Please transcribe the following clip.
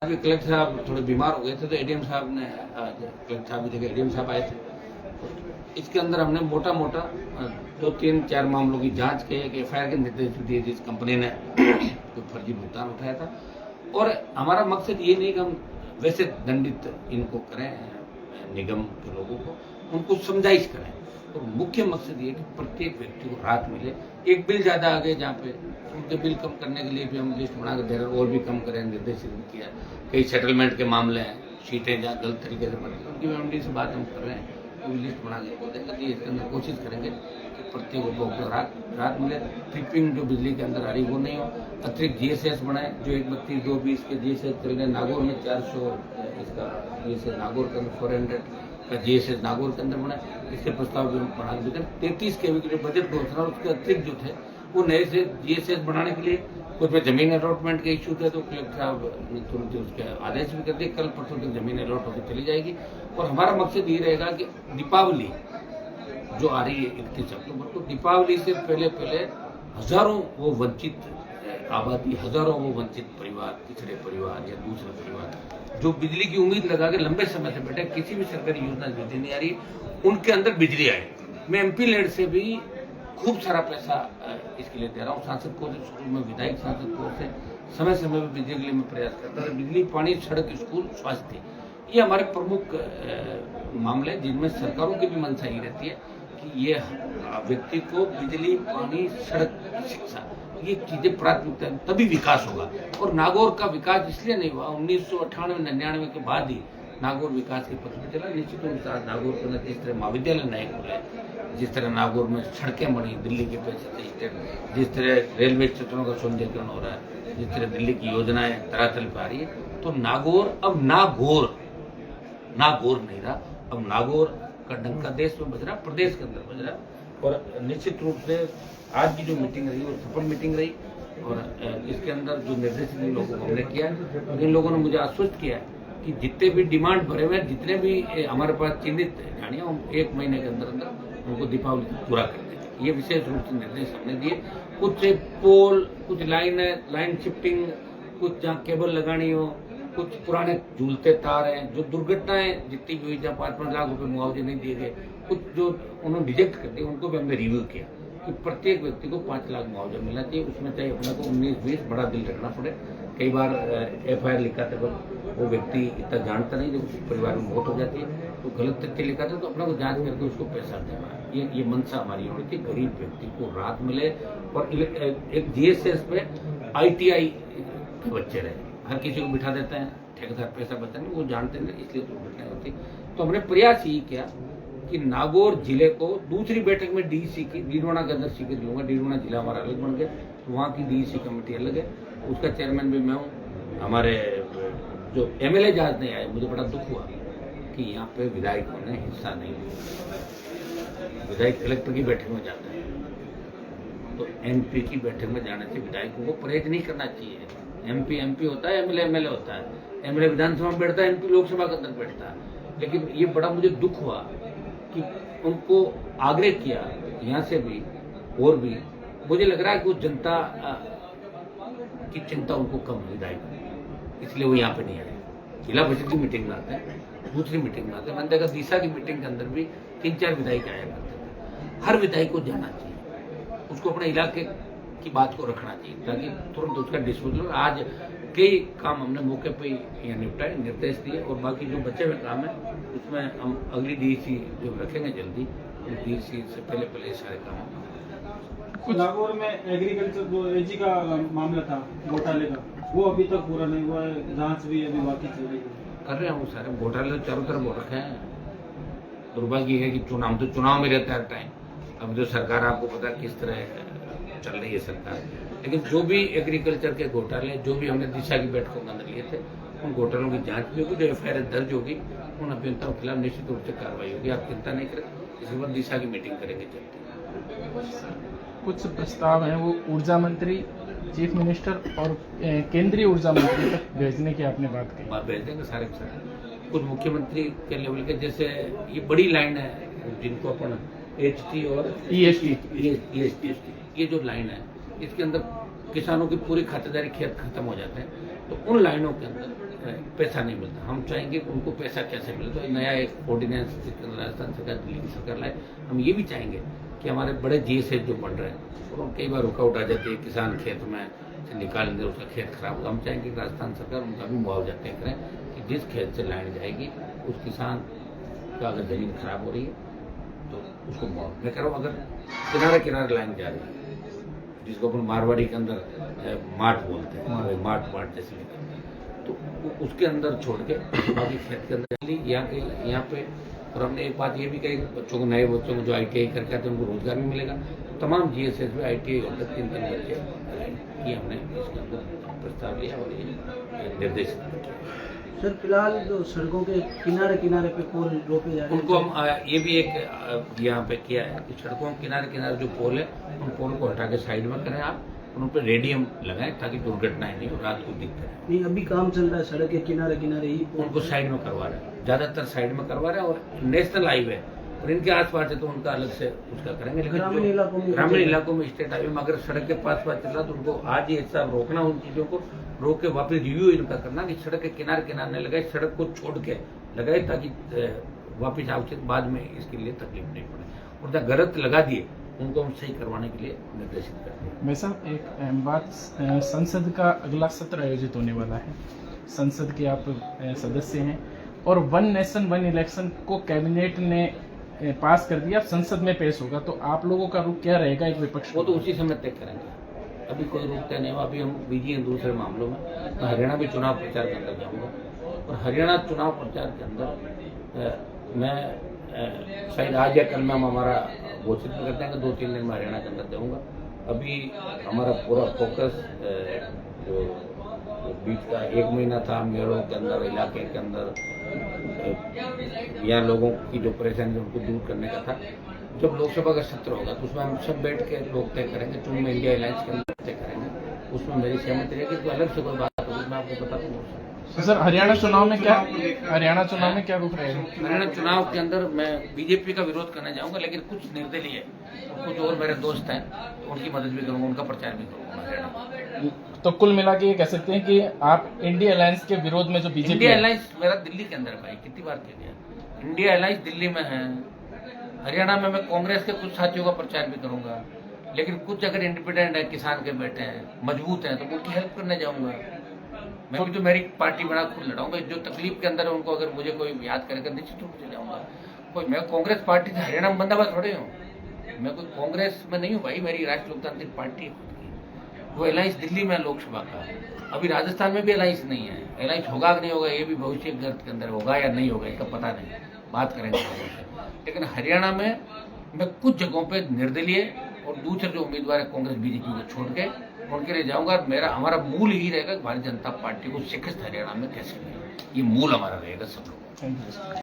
अभी कलेक्टर साहब थोड़े बीमार हो गए थे तो एडीएम साहब ने आज कलेक्टर साहब भी थे, एडीएम साहब आए थे। इसके अंदर हमने मोटा मोटा 2-3-4 मामलों की जांच की, एक एफआईआर के निर्देश दिए जिस कंपनी ने कोई फर्जी भुगतान उठाया था। और हमारा मकसद ये नहीं कि हम वैसे दंडित इनको करें, निगम के लोगों को उनको समझाइश करें। तो मुख्य मकसद ये कि प्रत्येक व्यक्ति को राहत मिले। एक बिल ज्यादा आ गए जहाँ पे उनके बिल कम करने के लिए भी हम लिस्ट बनाकर दे रहे हैं और भी कम करें, निर्देशित किया। कई सेटलमेंट के मामले हैं, सीटें जहाँ गलत तरीके से बनती हैं उनकी एमडी से बात हम कर रहे हैं, वो लिस्ट बना के बोलते हैं। इसके अंदर कोशिश करेंगे कि प्रत्येक उपभोक्ता को राहत मिले। ट्रिपिंग जो बिजली के अंदर आ रही वो नहीं हो। अतिरिक्त जीएसएस बनाए, जो 132-220 के जीएसएस चल रहे, नागौर में 400 इसका जीएसएस, नागौर के अंदर 400 का जीएसएस नागौर के अंदर बनाए। इसके प्रस्ताव भी बना के 33 के लिए बजट घोषणा, उसके अतिरिक्त जो थे वो नए से जीएसएस बनाने के लिए कुछ में जमीन अलॉटमेंट के इशू थे तो कलेक्टर साहब ने तुरंत उसके आदेश भी कर दिए। कल परसों तक जमीन अलॉट होकर चली जाएगी। और हमारा मकसद ये रहेगा कि दीपावली जो आ रही है 31 अक्टूबर को, दीपावली से पहले हजारों वो वंचित आबादी, हजारों वो वंचित परिवार, पिछड़े परिवार या दूसरे परिवार जो बिजली की उम्मीद लगा के लंबे समय से बैठे, किसी भी सरकारी योजना बिजली नहीं आ रही, उनके अंदर बिजली आए। मैं एमपी लेड से भी खूब सारा पैसा इसके लिए दे रहा हूँ। सांसद को शुरू में विधायक सांसद को से समय समय पर बिजली के लिए मैं प्रयास करता था। बिजली, पानी, सड़क, स्कूल, स्वास्थ्य, ये हमारे प्रमुख मामले जिनमें सरकारों की भी मंशा ही रहती है कि ये व्यक्ति को बिजली, पानी, सड़क, शिक्षा, ये चीजें प्राथमिकता, तभी विकास होगा। और नागौर का विकास इसलिए नहीं हुआ, 1998-99 के बाद ही नागौर विकास के पथ पर चला। निश्चित रूप से नागौर के अंदर जिस तरह महाविद्यालय नए खुले, जिस तरह नागौर में सड़कें बनी दिल्ली के पैसे से, जिस तरह रेलवे स्टेशनों का सौंदर्यीकरण हो रहा है, जिस तरह दिल्ली की योजनाएं धरातल पर आ रही है, तो नागौर अब नागौर नहीं रहा, अब नागौर का डंका देश में बज रहा, प्रदेश के अंदर बज रहा। और निश्चित रूप से आज की जो मीटिंग रही वो सफल मीटिंग रही। और इसके अंदर जो निर्देशित लोगों को हमने किया, इन लोगों ने मुझे आश्वस्त किया कि जितने भी डिमांड भरे हुए, जितने भी हमारे पास चिन्हित गाड़ियाँ, हम 1 महीने के अंदर अंदर उनको दीपावली तक पूरा कर देंगे। ये विशेष रूप से निर्देश हमने दिए। कुछ पोल, कुछ लाइन शिफ्टिंग, कुछ जहाँ केबल लगानी हो, कुछ पुराने झूलते तार हैं, जो दुर्घटनाएं जितनी भी हुई, जहाँ 5-5 लाख रुपए मुआवजे नहीं दिए गए, कुछ जो उन्होंने रिजेक्ट कर दिए, उनको भी हमने रिव्यू किया कि प्रत्येक व्यक्ति को 5 लाख मुआवजा मिलना चाहिए। उसमें चाहे अपने को 19-20 बड़ा बिल रखना पड़े। कई बार एफआईआर लिखाते वक्त वो व्यक्ति इतना जानता नहीं, जब उसके परिवार में मौत हो जाती है तो गलत तथ्य लिखाते तो अपने को जांच करके उसको पैसा देना। ये मंशा हमारी होनी थी, गरीब व्यक्ति को राहत मिले। और एक जीएसएस पे ITI के बच्चे रहे, हर किसी को बिठा देते हैं, ठेकेदार पैसा बचा नहीं, वो जानते नहीं, इसलिए दुर्घटनाएं होती। तो हमने प्रयास यही किया कि नागौर जिले को दूसरी बैठक में डीसी की, डीडवाना के अंदर सीकर लूंगा, डीडवाना जिला हमारा अलग बन गया, तो वहाँ की डीसी कमेटी अलग है, उसका चेयरमैन भी मैं हूँ। हमारे जो MLA आज नहीं आए, मुझे बड़ा दुख हुआ कि यहाँ पे विधायकों ने हिस्सा नहीं लिया। विधायक कलेक्टर की बैठक में जाता है तो MP की बैठक में जाने से विधायकों को परहेज नहीं करना चाहिए। MP होता है, MLA होता है, MLA विधानसभा में बैठता है, MP लोकसभा के अंदर बैठता है। लेकिन ये बड़ा मुझे दुख हुआ कि उनको आग्रह किया यहाँ से भी, और भी मुझे लग रहा है कि वो जनता की चिंता उनको कम विधायक, इसलिए वो यहाँ पे नहीं आए। जिला परिषद की मीटिंग में आते हैं, दूसरी मीटिंग में आते हैं। मैंने देखा दिशा की मीटिंग के अंदर भी 3-4 विधायक आया करते थे। हर विधायक को जाना चाहिए, उसको अपने इलाके की बात को रखना चाहिए ताकि तुरंत उसका डिस्पोजल। आज कई काम हमने मौके पे यहाँ निपटाए, निर्देश दिए, और बाकी जो बचे हुए काम है उसमें हम अगली DC जो रखेंगे जल्दी, उस DC से पहले ये सारे काम। कुछ नागौर में एग्रीकल्चर जो AG का मामला था घोटाले का, वो अभी तक पूरा नहीं हुआ है, जांच भी अभी बाकी चल रही है। कर रहे हैं वो सारे घोटाले चारों तरफ हो रखे हैं। दुर्भाग्य है कि चुनाव में रहता है टाइम। अब जो सरकार, आपको पता किस तरह चल रही है सरकार, लेकिन जो भी एग्रीकल्चर के घोटाले, जो भी हमने दिशा की बैठकों के अंदर लिए थे, उन घोटालों की जांच भी होगी, जो FIR दर्ज होगी, उन अभियंताओं के खिलाफ निश्चित रूप से कार्रवाई होगी। आप चिंता नहीं करें, इसके बाद दिशा की मीटिंग करेंगे जल्दी। कुछ प्रस्ताव हैं वो ऊर्जा मंत्री, चीफ मिनिस्टर और केंद्रीय ऊर्जा मंत्री तक भेजने की आपने बात की। बात भेज देंगे सारे के सारे। कुछ मुख्यमंत्री के लेवल के, जैसे ये बड़ी लाइन है जिनको अपन HT और EST, ये जो लाइन है, इसके अंदर किसानों की पूरी खातेदारी खेत खत्म हो जाते हैं, तो उन लाइनों के अंदर पैसा नहीं मिलता। हम चाहेंगे कि उनको पैसा कैसे मिले, तो नया एक ऑर्डिनेंस राजस्थान सरकार, दिल्ली की सरकार लाए। हम ये भी चाहेंगे कि हमारे बड़े GSS जो बन रहे हैं और कई बार रुकावट आ जाती है, किसान खेत में से निकाल दे, उसका खेत खराब होगा। हम चाहेंगे कि राजस्थान सरकार उनका भी मुआवजा तय करें कि जिस खेत से लाइन जाएगी उस किसान का अगर जमीन खराब हो रही है तो उसको मुआवजा। मैं कह रहा हूँ अगर किनारे किनारे लाइन जा रही है, जिसको अपन मारवाड़ी के अंदर माठ बोलते हैं, माठ जैसे तो उसके अंदर छोड़ के बाकी खेत के अंदर यहाँ पे। और हमने एक बात ये भी कही, बच्चों को, नए बच्चों को जो ITI करके आते हैं उनको रोजगार भी मिलेगा। तो तमाम GSS में ITI होकर 3-3 बच्चे ये हमने इसके अंदर प्रस्ताव लिया और ये निर्देशित किया। सर फिलहाल जो सड़कों के किनारे किनारे पे पोल रोपे जा रहे हैं, उनको हम ये भी एक यहाँ पे किया है कि सड़कों के किनारे किनारे जो पोल है उन पोल को हटा के साइड में करें आप, उन पर रेडियम लगाएं ताकि दुर्घटनाएं नहीं हो, रात को दिखते रहे। नहीं अभी काम चल रहा है सड़क के किनारे किनारे ही उनको साइड में करवा रहे हैं, ज्यादातर साइड में करवा रहे हैं। और नेशनल हाईवे और इनके आसपास है तो उनका अलग से उसका करेंगे। लेकिन ग्रामीण इलाकों में स्टेट हाईवे में अगर सड़क के पास चल रहा तो उनको आज ही ऐसा रोकना, उन चीजों को रोक के वापस रिव्यू इनका करना कि सड़क के किनारे किनारे नहीं लगाए, सड़क को छोड़ के लगाए ताकि वापस आवश्यक बाद में इसके लिए तकलीफ नहीं पड़े। और जहाँ गलत लगा दिए उनको हम सही करवाने के लिए निर्देशित करते हैं। मैं साहब एक अहम बात, संसद का अगला सत्र आयोजित होने वाला है, संसद के आप सदस्य हैं और 1 नेशन 1 इलेक्शन को कैबिनेट ने पास कर दिया, संसद में पेश होगा, तो आप लोगों का रुख क्या रहेगा एक विपक्ष? वो तो उसी समय तय करेंगे, अभी कोई रुख तय नहीं हुआ। अभी हम बिजी हैं दूसरे मामलों में। मैं हरियाणा भी चुनाव प्रचार के अंदर जाऊँगा और हरियाणा चुनाव प्रचार के अंदर मैं शायद आज या कल में हम हमारा घोषित करते हैं कि 2-3 दिन में हरियाणा के अंदर जाऊँगा। अभी हमारा पूरा फोकस जो बीच का 1 महीना था मेलों के अंदर, इलाके के अंदर यहाँ लोगों की जो परेशानी उनको दूर करने का था। जब लोकसभा का सत्र होगा तो उसमें हम सब बैठ के लोग तय करेंगे, चुन में इंडिया अलायंस के अंदर तय करेंगे, उसमें मेरी सहमति रहेगी। तो अलग से कोई बात होगी मैं आपको बता दूँगा। तो सर हरियाणा चुनाव में क्या रुख रहेगा? हरियाणा चुनाव के अंदर मैं बीजेपी का विरोध करने जाऊंगा, लेकिन कुछ निर्दलीय और कुछ और मेरे दोस्त हैं उनकी मदद भी करूंगा, उनका प्रचार भी करूंगा हरियाणा। तो कुल मिला के ये कह सकते हैं कि आप इंडिया अलायंस के विरोध में जो बीजेपी, इंडिया अलायंस मेरा दिल्ली के अंदर भाई कितनी बार कह दिया, इंडिया अलायंस दिल्ली में है। हरियाणा में मैं कांग्रेस के कुछ साथियों का प्रचार भी करूंगा, लेकिन कुछ अगर इंडिपेंडेंट है, किसान के बेटे हैं, मजबूत हैं, तो उनकी हेल्प करने जाऊंगा। मैं भी तो मेरी पार्टी बना खुद लड़ाऊंगा। जो तकलीफ के अंदर है उनको अगर मुझे कोई याद करेगा निश्चित रूप से जाऊंगा। कोई मैं कांग्रेस पार्टी से हरियाणा में बंदा बस थोड़े हूँ, मैं कोई कांग्रेस में नहीं हूँ भाई, मेरी राष्ट्रीय लोकतांत्रिक पार्टी है खुद की। वो अलायंस दिल्ली में लोकसभा का, अभी राजस्थान में भी अलायंस नहीं है। अलायंस होगा कि नहीं होगा ये भी भविष्य गर्त के अंदर होगा या नहीं होगा इसका पता नहीं, बात करेंगे लोगों से। लेकिन हरियाणा में मैं कुछ जगहों पे निर्दलीय और दूसरे जो उम्मीदवार है कांग्रेस बीजेपी को छोड़ के उनके लिए जाऊंगा। हमारा मूल यही रहेगा कि भारतीय जनता पार्टी को शिकस्त हरियाणा में कैसे मिले, ये मूल हमारा रहेगा सब लोगों। Thank you.